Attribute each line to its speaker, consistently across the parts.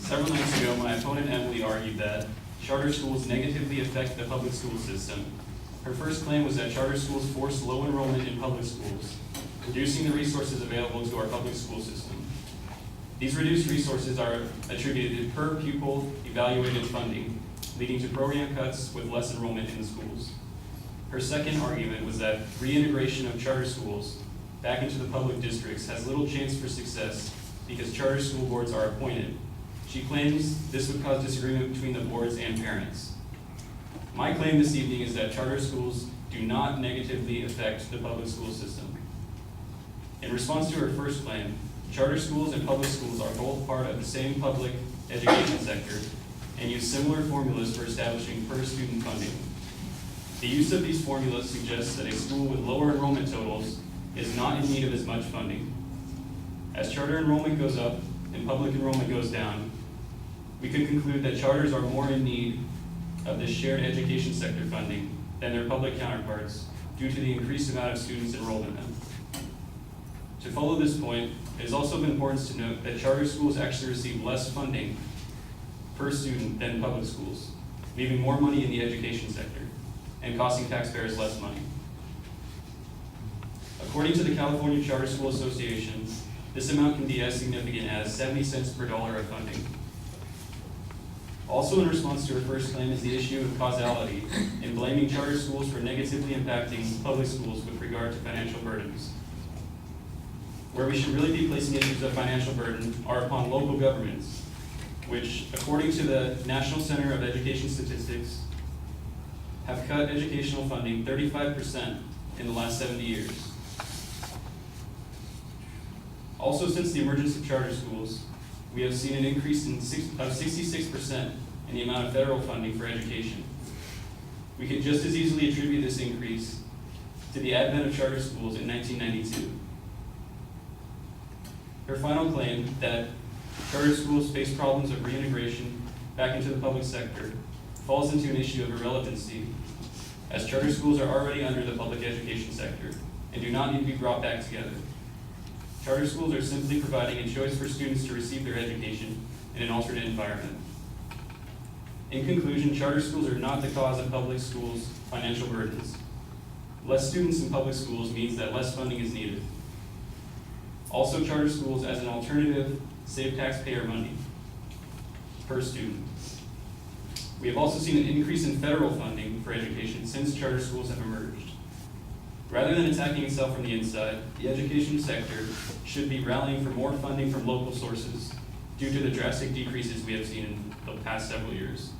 Speaker 1: Several nights ago, my opponent Emily argued that charter schools negatively affect the public school system. Her first claim was that charter schools force low enrollment in public schools, reducing the resources available to our public school system. These reduced resources are attributed to per pupil evaluated funding, leading to program cuts with less enrollment in the schools. Her second argument was that reintegration of charter schools back into the public districts has little chance for success because charter school boards are appointed. She claims this would cause disagreement between the boards and parents. My claim this evening is that charter schools do not negatively affect the public school system. In response to her first claim, charter schools and public schools are both part of the same public education sector and use similar formulas for establishing per-student funding. The use of these formulas suggests that a school with lower enrollment totals is not in need of as much funding. As charter enrollment goes up and public enrollment goes down, we could conclude that charters are more in need of this shared education sector funding than their public counterparts due to the increased amount of students enrolled in them. To follow this point, it is also of importance to note that charter schools actually receive less funding per student than public schools, leaving more money in the education sector and costing taxpayers less money. According to the California Charter School Association, this amount can be as significant as 70 cents per dollar of funding. Also in response to her first claim is the issue of causality in blaming charter schools for negatively impacting public schools with regard to financial burdens. Where we should really be placing issues of financial burden are upon local governments, which, according to the National Center of Education Statistics, have cut educational funding 35% in the last 70 years. Also, since the emergence of charter schools, we have seen an increase of 66% in the amount of federal funding for education. We could just as easily attribute this increase to the advent of charter schools in 1992. Her final claim that charter schools face problems of reintegration back into the public sector falls into an issue of irrelevancy, as charter schools are already under the public education sector and do not need to be brought back together. Charter schools are simply providing a choice for students to receive their education in an alternate environment. In conclusion, charter schools are not the cause of public schools' financial burdens. Less students in public schools means that less funding is needed. Also, charter schools as an alternative save taxpayer money per student. We have also seen an increase in federal funding for education since charter schools have emerged. Rather than attacking itself from the inside, the education sector should be rallying for more funding from local sources due to the drastic decreases we have seen in the past several years.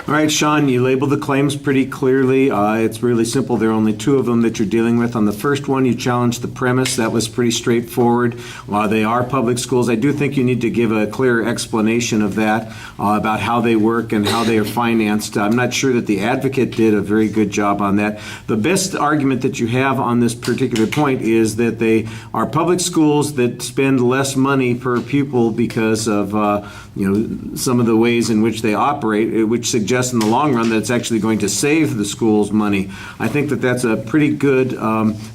Speaker 2: All right, Sean, you labeled the claims pretty clearly. It's really simple. There are only two of them that you're dealing with. On the first one, you challenged the premise. That was pretty straightforward. While they are public schools, I do think you need to give a clear explanation of that, about how they work and how they are financed. I'm not sure that the advocate did a very good job on that. The best argument that you have on this particular point is that they are public schools that spend less money per pupil because of some of the ways in which they operate, which suggests in the long run that it's actually going to save the schools money. I think that that's a pretty good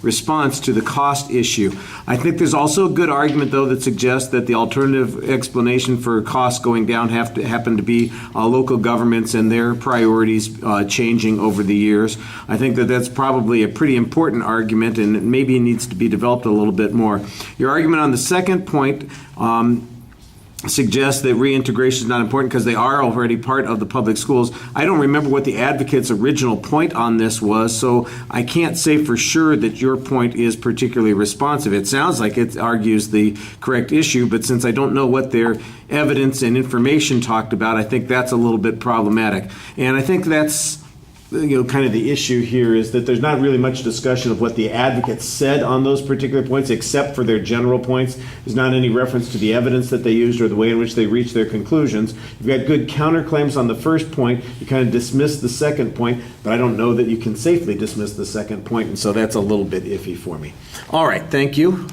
Speaker 2: response to the cost issue. I think there's also a good argument, though, that suggests that the alternative explanation for costs going down happen to be local governments and their priorities changing over the years. I think that that's probably a pretty important argument, and it maybe needs to be developed a little bit more. Your argument on the second point suggests that reintegration is not important because they are already part of the public schools. I don't remember what the advocate's original point on this was, so I can't say for sure that your point is particularly responsive. It sounds like it argues the correct issue, but since I don't know what their evidence and information talked about, I think that's a little bit problematic. And I think that's kind of the issue here is that there's not really much discussion of what the advocate said on those particular points, except for their general points. There's not any reference to the evidence that they used or the way in which they reached their conclusions. You've got good counterclaims on the first point. You kind of dismiss the second point, but I don't know that you can safely dismiss the second point, and so that's a little bit iffy for me. All right, thank you.